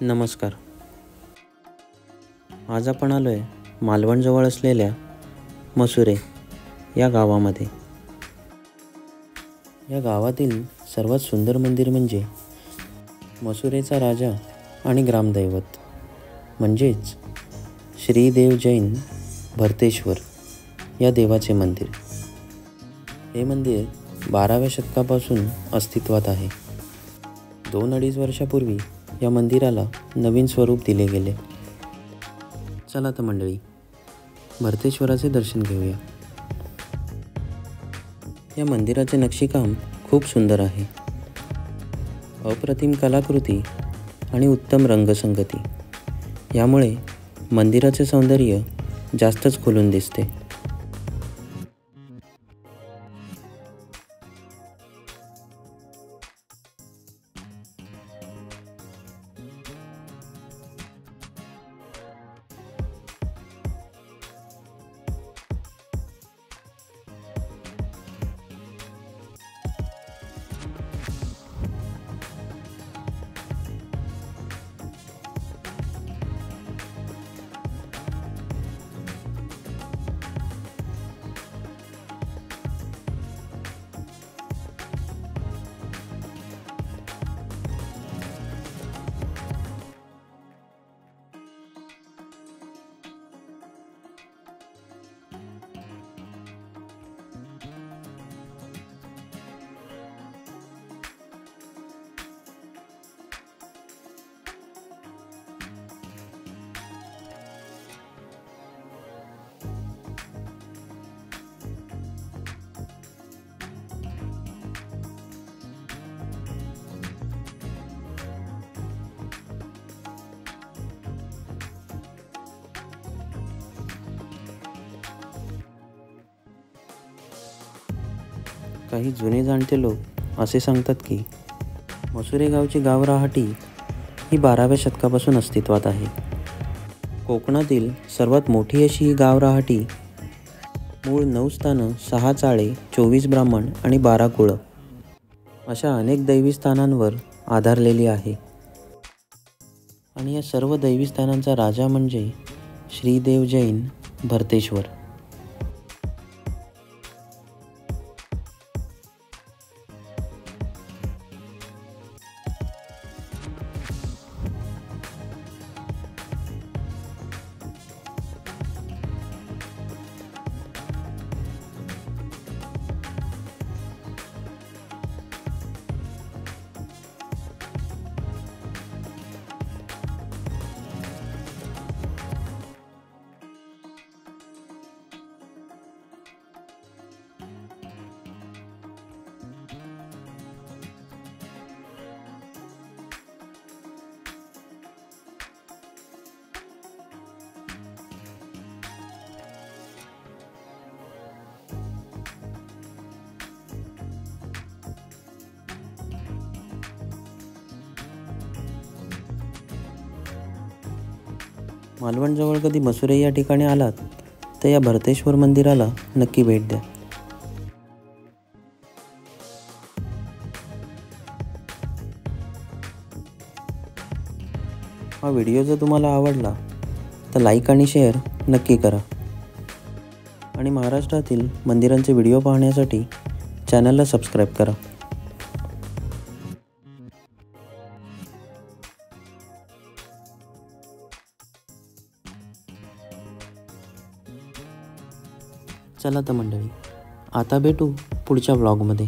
नमस्कार. आज आपण आलो आहे मालवणजवळ असलेल्या मसुरे या गावामध्ये. या गावातील सर्वात सुंदर मंदिर म्हणजे मसुरेचा राजा आणि ग्रामदैवत म्हणजेच श्री देव जैन भरतेश्वर या देवाचे मंदिर. हे मंदिर 12व्या शतकापासून अस्तित्वात आहे. 2-2.5 वर्षापूर्वी या मंदिराला नवीन स्वरूप दिले गेले. चला तर मंडळी, भरतेश्वराचे दर्शन घेऊया. या मंदिराचे नक्षीकाम खूप सुंदर आहे. अप्रतिम कलाकृती आणि उत्तम रंगसंगती यामुळे मंदिराचे सौंदर्य जास्तच खुलून दिसते. काही जुने जाणते लोक असे सांगतात की मसुरे गावची गावराहाटी ही 12व्या शतकापासून अस्तित्वात आहे. कोकणातील सर्वात मोठी अशी ही गावराहाटी मूळ 9 स्थानं, 6 चाळे, 24 ब्राह्मण आणि 12 कुळं अशा अनेक दैवी स्थानांवर आधारलेली आहे. आणि या सर्व दैवी स्थानांचा राजा म्हणजे श्री देव जैन भरतेश्वर. मालवणजवळ कधी मसुरे या ठिकाणी आलात तर या भरतेश्वर मंदिराला नक्की भेट द्या. हा व्हिडिओ जर तुम्हाला आवडला तर लाईक आणि शेअर नक्की करा. आणि महाराष्ट्रातील मंदिरांचे व्हिडिओ पाहण्यासाठी चॅनलला सबस्क्राईब करा. चला तर मंडळी, आता भेटू पुढच्या व्लॉगमध्ये.